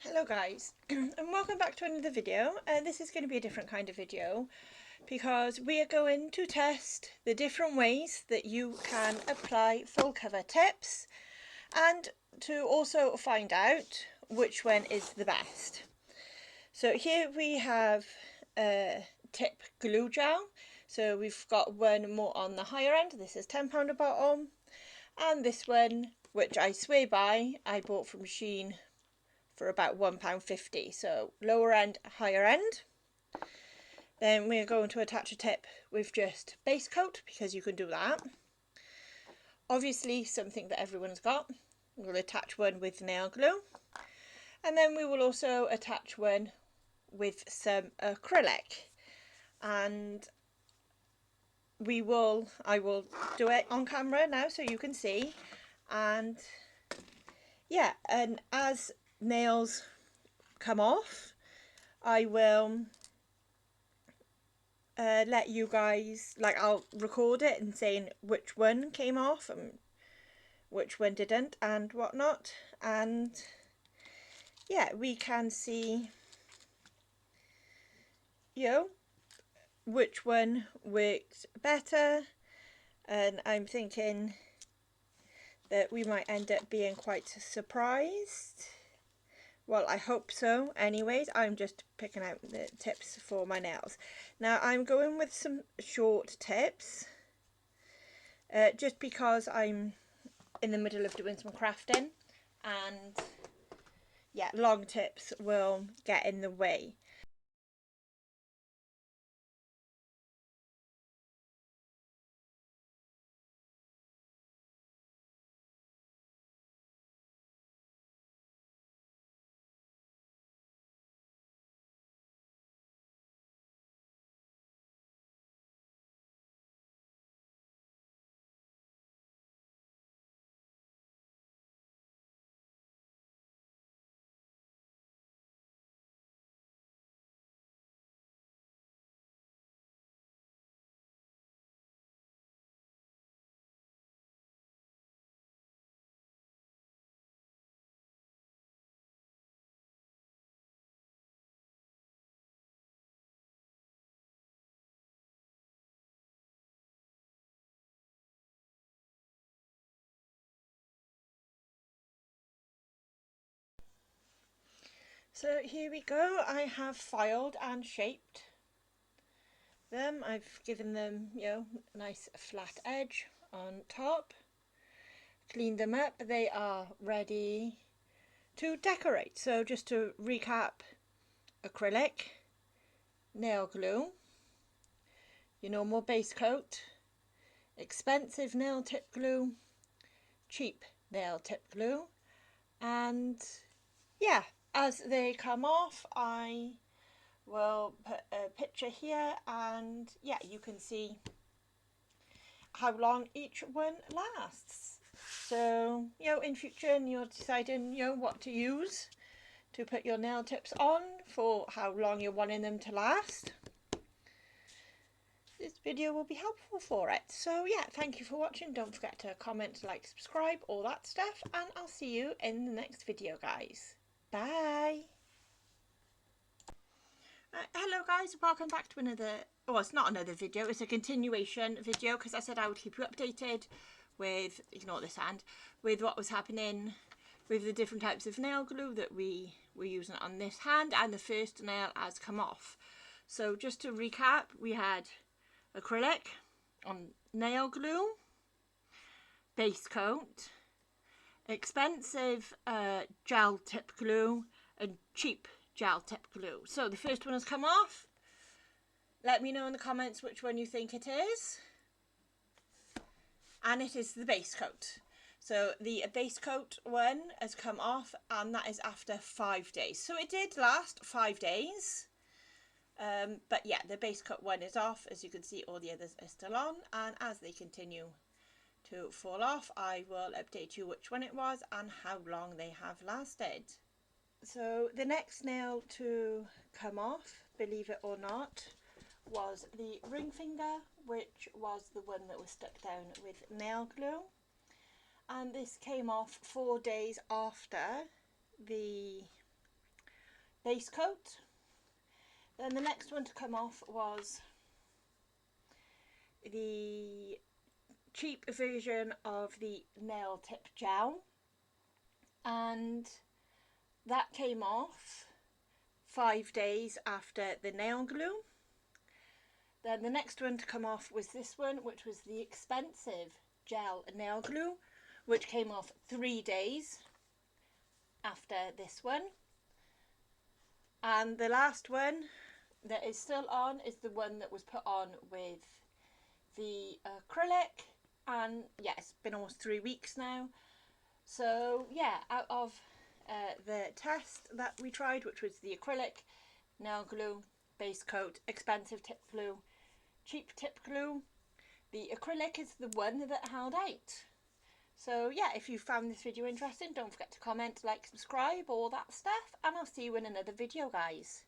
Hello guys and welcome back to another video. This is going to be a different kind of video because we are going to test the different ways that you can apply full cover tips and to also find out which one is the best. So here we have tip glue gel. So we've got one more on the higher end. This is £10 a bottle, and this one, which I swear by, I bought from Shein for about £1.50, so lower end, higher end. Then we're going to attach a tip with just base coat because you can do that. Obviously something that everyone's got. We'll attach one with nail glue, and then we will also attach one with some acrylic, and I will do it on camera now so you can see. And yeah, and as nails come off, I will let you guys, I'll record it and saying which one came off and which one didn't and whatnot, and yeah, we can see which one worked better. And I'm thinking that we might end up being quite surprised. Well, I hope so. Anyways, I'm just picking out the tips for my nails. Now, I'm going with some short tips, just because I'm in the middle of doing some crafting, and yeah, long tips will get in the way. So here we go. I have filed and shaped them. I've given them, a nice flat edge on top. Cleaned them up. They are ready to decorate. So just to recap: acrylic, nail glue, your normal base coat, expensive nail tip glue, cheap nail tip glue, and yeah, as they come off, I will put a picture here, and yeah, you can see how long each one lasts. So, in future, and you're deciding, what to use to put your nail tips on for how long you're wanting them to last, this video will be helpful for it. So yeah, thank you for watching. Don't forget to comment, like, subscribe, all that stuff, and I'll see you in the next video, guys. Bye. Hello guys, welcome back to another, well, it's not another video, it's a continuation video, because I said I would keep you updated with, ignore this hand, with what was happening with the different types of nail glue that we were using on this hand, and the first nail has come off. So just to recap, we had acrylic on nail glue, base coat, expensive gel tip glue, and cheap gel tip glue. So the first one has come off. Let me know in the comments which one you think it is. And it is the base coat. So the base coat one has come off, and that is after 5 days. So it did last 5 days. But yeah, the base coat one is off. As you can see, all the others are still on, and as they continue to fall off, I will update you which one it was and how long they have lasted. So the next nail to come off, believe it or not, was the ring finger, which was the one that was stuck down with nail glue, and this came off 4 days after the base coat. Then the next one to come off was the cheap version of the nail tip gel, and that came off 5 days after the nail glue. Then the next one to come off was this one, which was the expensive gel nail glue, which came off 3 days after this one. And the last one that is still on is the one that was put on with the acrylic, and yeah, it's been almost 3 weeks now. So yeah, out of the test that we tried, which was the acrylic, nail glue, base coat, expensive tip glue, cheap tip glue, the acrylic is the one that held out. So yeah, if you found this video interesting, don't forget to comment, like, subscribe, all that stuff, and I'll see you in another video, guys.